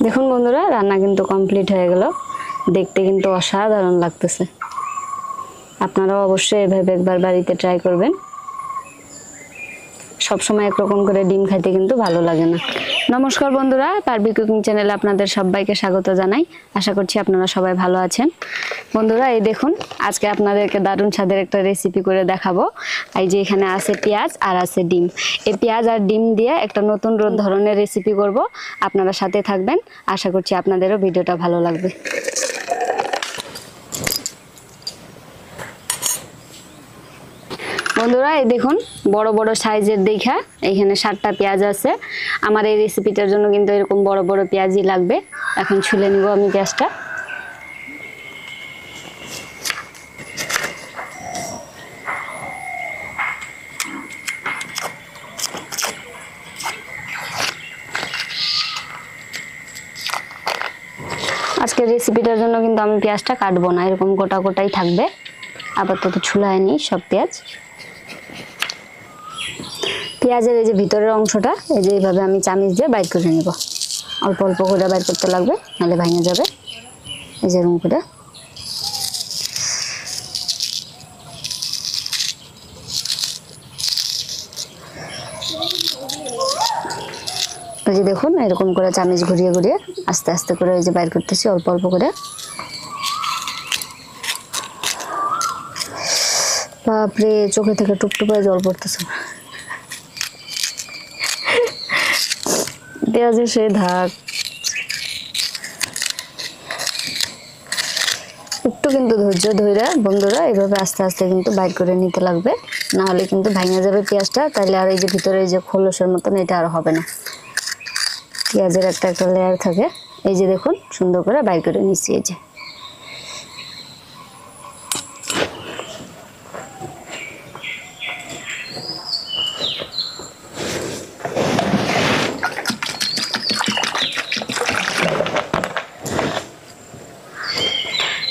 দেখুন বন্ধুরা, রান্না কিন্তু কমপ্লিট হয়ে গেল। দেখতে কিন্তু অসাধারণ লাগতেছে। আপনারাও অবশ্যই এভাবে একবার বাড়িতে ট্রাই করবেন। সবসময় একরকম করে ডিম খাইতে কিন্তু ভালো লাগে না। নমস্কার বন্ধুরা, পারবি কুকিং চ্যানেলে আপনাদের সবাইকে স্বাগত জানাই। আশা করছি আপনারা সবাই ভালো আছেন। বন্ধুরা, এই দেখুন, আজকে আপনাদেরকে দারুণ স্বাদের একটা রেসিপি করে দেখাবো। এই যে এখানে আছে পেঁয়াজ আর আছে ডিম। এই পেঁয়াজ আর ডিম দিয়ে একটা নতুন ধরনের রেসিপি করব। আপনারা সাথে থাকবেন। আশা করছি আপনাদেরও ভিডিওটা ভালো লাগবে। বন্ধুরা, এই দেখুন, বড় বড় সাইজের দেখা এখানে 7টা পেঁয়াজ আছে। আমার এই রেসিপিটার জন্য কিন্তু এরকম বড় বড় পেঁয়াজই লাগবে। এখন ছুলে নিব আমি পেঁয়াজটা। আজকের রেসিপিটার জন্য কিন্তু আমি পেঁয়াজটা কাটবো না, এরকম গোটা গোটাই থাকবে। আপাতত ছুলায় নিই সব পেঁয়াজ। পেঁয়াজের এই যে ভিতরের অংশটা এই যে এইভাবে আমি চামিচ দিয়ে বাইর করে নিব। অল্প অল্প করে বাইর করতে লাগবে, নাহলে ভেঙে যাবে। এই যে এরকম করে। এই যে দেখুন, এরকম করে চামিচ ঘুরিয়ে ঘুরিয়ে আস্তে আস্তে করে এই যে বাইর করতেছি অল্প অল্প করে। বাপরে, চোখে থেকে টুপটুপায় জল পড়তেছে। পেঁয়াজের সেই ধাক। একটু কিন্তু ধৈর্য ধরে বন্ধুরা এইভাবে আস্তে আস্তে কিন্তু বাইর করে নিতে লাগবে, না হলে কিন্তু ভেঙে যাবে পেঁয়াজটা। তাহলে আর এই যে ভিতরে এই যে খোলসের মতন এটা আর হবে না। পেঁয়াজের একটা একটা লেয়ার থাকে। এই যে দেখুন, সুন্দর করে বাইর করে নিচ্ছি। এই যে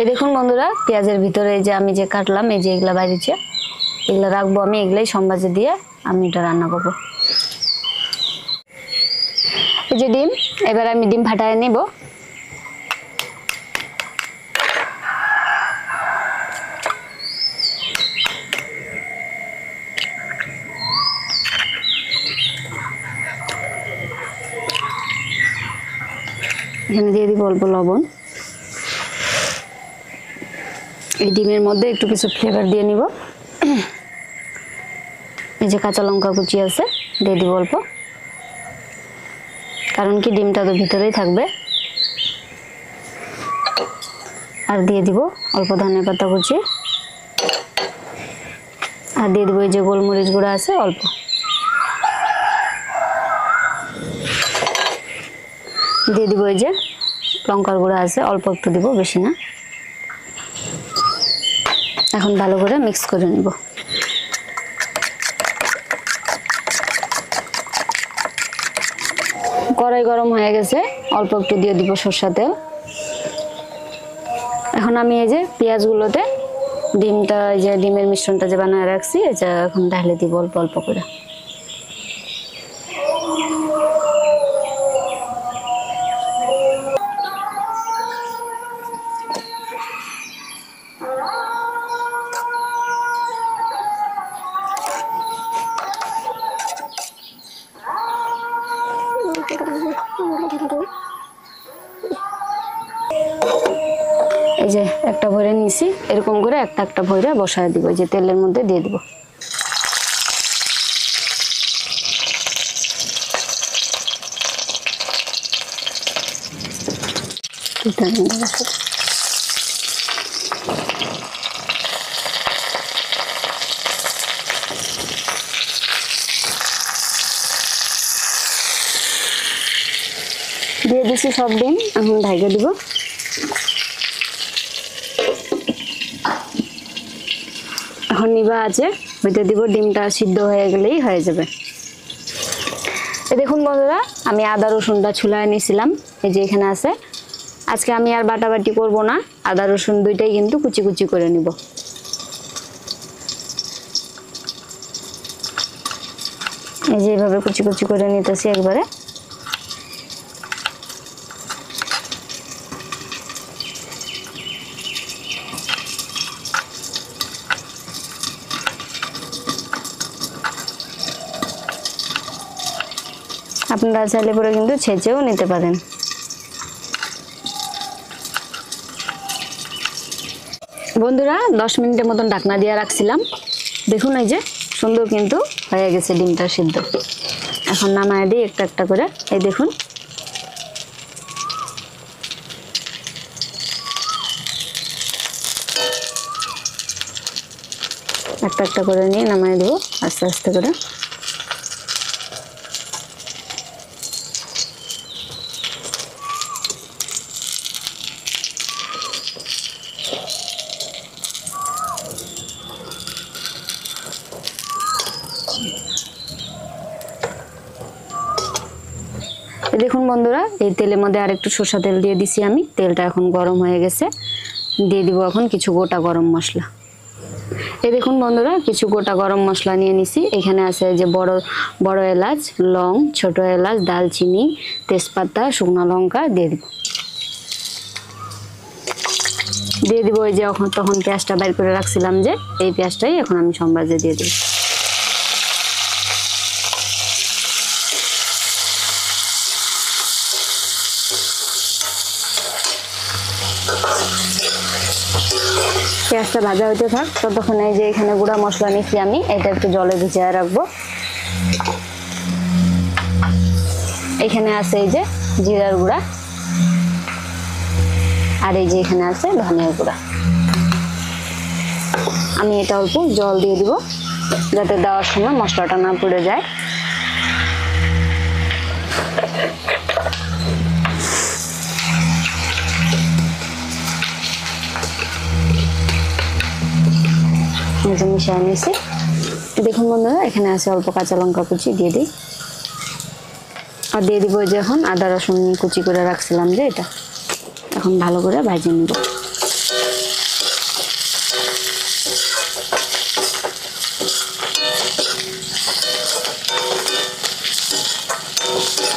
এই দেখুন বন্ধুরা, পেঁয়াজের ভিতরে এই যে আমি যে কাটলাম, এই যে এগুলা বাইরেছে, এগুলা রাখবো আমি। এগুলাই সম্বাজে দিয়ে আমি এটা রান্না করবো। এই যে ডিম, এবার আমি ডিম ফাটায় নেব। এখানে দিয়ে দিব অল্প লবণ। এই ডিমের মধ্যে একটু কিছু ফ্লেভার দিয়ে নিব। এই যে কাঁচা লঙ্কা কুচি আছে, দিয়ে দিব অল্প, কারণ কি ডিমটা তো ভিতরেই থাকবে। আর দিয়ে দিব অল্প ধনিয়া পাতা কুচি। আর দিয়ে দিব এই যে গোলমরিচ গুঁড়া আছে অল্প। দিয়ে দিব এই যে লঙ্কার গুঁড়া আছে অল্প একটু দিব, বেশি না। এখন ভালো করে মিক্স করে নিব। কড়াই গরম হয়ে গেছে, অল্প একটু দিয়ে দিব সরষের তেল। এখন আমি এই যে পেঁয়াজগুলোতে ডিমটা, এই যে ডিমের মিশ্রণটা যে বানায় রাখছি, এটা এখন ঢালে দিব অল্প অল্প করে। এই যে একটা ভরে নিছি, এরকম করে একটা একটা ভরে বসায় দিব, এই যে তেলের মধ্যে দিয়ে দিব। দিয়ে দিছি সব ডিম, এখন ঢাইকে দিব। এখন নিবা আছে হইতে দিব, ডিমটা সিদ্ধ হয়ে গেলেই হয়ে যাবে। এই দেখুন বন্ধুরা, আমি আদা রসুনটা ছুলায় নিয়েছিলাম, এই যে এখানে আছে। আজকে আমি আর বাটাবাটি করব না, আদা রসুন দুইটাই কিন্তু কুচি কুচি করে নিব। এই যে এইভাবে কুচি কুচি করে নিতেছি একবারে। আপনারা চাইলে পরে কিন্তু ছেঁচেও নিতে পারেন। বন্ধুরা 10 মিনিটের মতন ঢাকনা দিয়ে রাখছিলাম। দেখুন এই যে সুন্দর কিন্তু হয়ে গেছে ডিমটা সিদ্ধ। এখন নামায় দিই একটা একটা করে। এই দেখুন একটা একটা করে নিয়ে নামায় দেবো আস্তে আস্তে করে। দেখুন বন্ধুরা এই তেলের মধ্যে আর একটু সরষা তেল দিয়ে দিছি আমি। তেলটা এখন গরম হয়ে গেছে। দিয়ে দিব এখন কিছু গোটা গরম মশলা। এই দেখুন বন্ধুরা কিছু গোটা গরম মশলা নিয়ে নিছি। এখানে আছে যে বড় বড় এলাচ, লং, ছোট এলাচ, দালচিনি, তেজপাতা, শুকনো লঙ্কা দিয়ে দিব। দিয়ে দিব এই যে তখন পেঁয়াজটা বের করে রাখছিলাম যে এই পেঁয়াজটাই এখন আমি সম্বাজে দিয়ে দিব। পেঁয়াজটা ভাজা হইতে থাক ততক্ষণ এই যে এখানে গুঁড়া মশলা নিচ্ছি আমি, এটা একটু জলে ভিজিয়ে রাখবো। এখানে আছে এই যে জিরার গুঁড়া, আর এই যে এখানে আছে ধনিয়ার গুঁড়া। আমি এটা অল্প জল দিয়ে দিব যাতে দেওয়ার সময় মশলাটা না পুড়ে যায়। মিশিয়ে নিয়েছি। দেখুন বন্ধুরা এখানে আছে অল্প কাঁচা লঙ্কা কুচি দিয়ে দিই, আর দিয়ে দিব যে এখন আদা রসুন কুচি করে রাখছিলাম যে এটা এখন ভালো করে ভেজে নিব।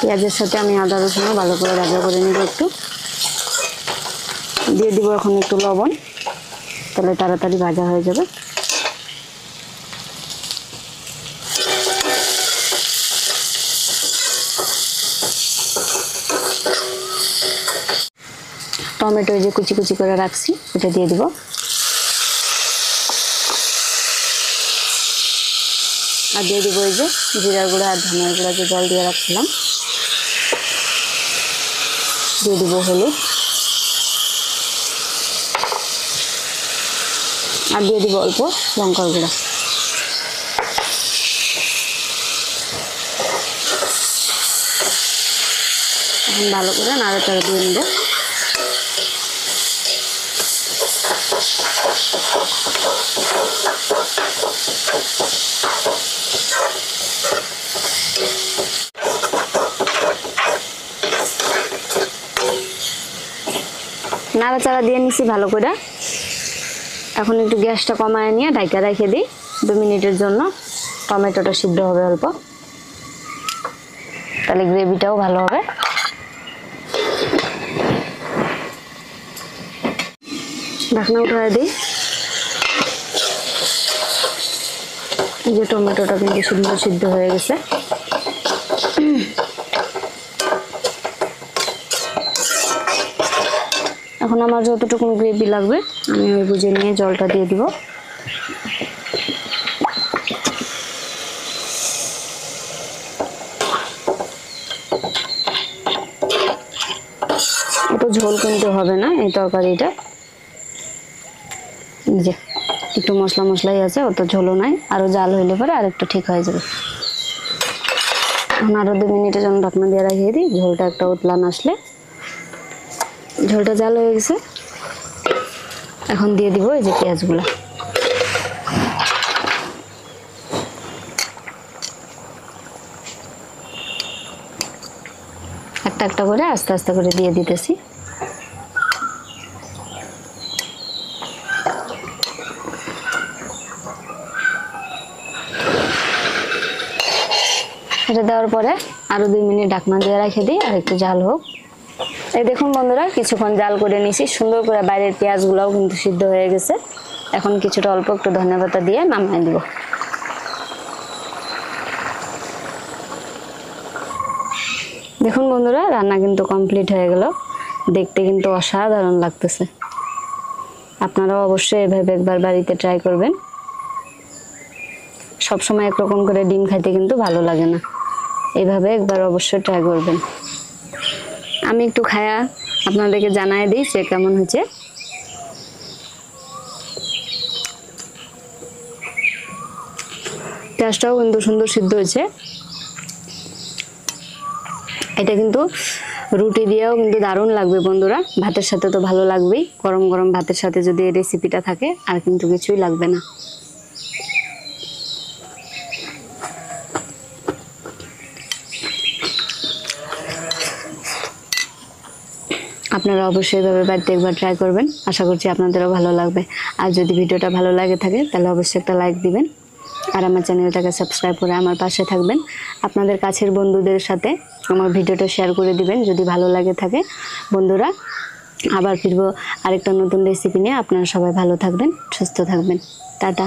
পেঁয়াজের সাথে আমি আদা রসুনও ভালো করে ভাজা করে নিব একটু। দিয়ে দিব এখন একটু লবণ, তাহলে তাড়াতাড়ি ভাজা হয়ে যাবে। টমেটো যে কুচি কুচি করে রাখছি এটা দিয়ে দিব। আর দিয়ে দিব এই যে জিরার গুঁড়া আর ধনিয়ার গুঁড়া যে জল দিয়ে রাখছিলাম। দিয়ে দিব হলুদ, আর দিয়ে দিব অল্প লঙ্কার গুঁড়া। এখন ভালো করে নাড়াচাড়া দিয়ে নিব। নাড়াচাড়া দিয়ে নিছি ভালো করে। এখন একটু গ্যাসটা কমায় নিয়ে ঢাকা রেখে দিই 2 মিনিটের জন্য। টমেটোটা সিদ্ধ হবে অল্প, তাহলে গ্রেভিটাও ভালো হবে। ঢাকনা উঠায় দিই। এই যে টমেটোটা কিন্তু সুন্দর সিদ্ধ হয়ে গেছে। এখন আমার যতটুকু গ্রেভি লাগবে আমি ওই বুঝে নিয়ে জলটা দিয়ে দিব। অত ঝোল কিন্তু হবে না এই তরকারিটা। এই যে একটু মশলা মশলাই আছে, অত ঝোলও নাই। আরো জাল হইলে পরে আর একটু ঠিক হয়ে যাবে। এখন আরো 2 মিনিটের জন্য ঢাকনা দিয়ে রাখিয়ে দিই। ঝোলটা একটা উতলান আসলে, ঝোলটা জাল হয়ে গেছে। এখন দিয়ে দিব এই যে পেঁয়াজগুলো। একটা একটা করে আস্তে আস্তে করে দিয়ে দিতেছি। এটা দেওয়ার পরে আরো 2 মিনিট ঢাকনা দিয়ে রেখে দিই আর একটু জাল হোক। এই দেখুন বন্ধুরা কিছুক্ষণ জাল করে নিছি, সুন্দর করে বাইরের পেঁয়াজগুলোও কিন্তু সিদ্ধ হয়ে গেছে। এখন কিছুটা অল্প একটু ধনেপাতা দিয়ে নামিয়ে দিব। দেখুন বন্ধুরা, রান্না কিন্তু কমপ্লিট হয়ে গেল। দেখতে কিন্তু অসাধারণ লাগতেছে। আপনারাও অবশ্যই এভাবে একবার বাড়িতে ট্রাই করবেন। সবসময় একরকম করে ডিম খাইতে কিন্তু ভালো লাগে না, এইভাবে একবার অবশ্যই ট্রাই করবেন। আমি একটু খায়া আপনাদেরকে জানাই দিই যে কেমন হয়েছে। পেঁয়াজটাও কিন্তু সুন্দর সিদ্ধ হয়েছে। এটা কিন্তু রুটি দিয়েও কিন্তু দারুণ লাগবে বন্ধুরা। ভাতের সাথে তো ভালো লাগবেই। গরম গরম ভাতের সাথে যদি এই রেসিপিটা থাকে আর কিন্তু কিছুই লাগবে না। আপনারা অবশ্যই এভাবে বাড়িতে একবার ট্রাই করবেন। আশা করছি আপনাদেরও ভালো লাগবে। আর যদি ভিডিওটা ভালো লাগে থাকে তাহলে অবশ্যই একটা লাইক দিবেন আর আমার চ্যানেলটাকে সাবস্ক্রাইব করে আমার পাশে থাকবেন। আপনাদের কাছের বন্ধুদের সাথে আমার ভিডিওটা শেয়ার করে দিবেন যদি ভালো লাগে থাকে। বন্ধুরা, আবার ফিরবো আরেকটা নতুন রেসিপি নিয়ে। আপনারা সবাই ভালো থাকবেন, সুস্থ থাকবেন। টাটা।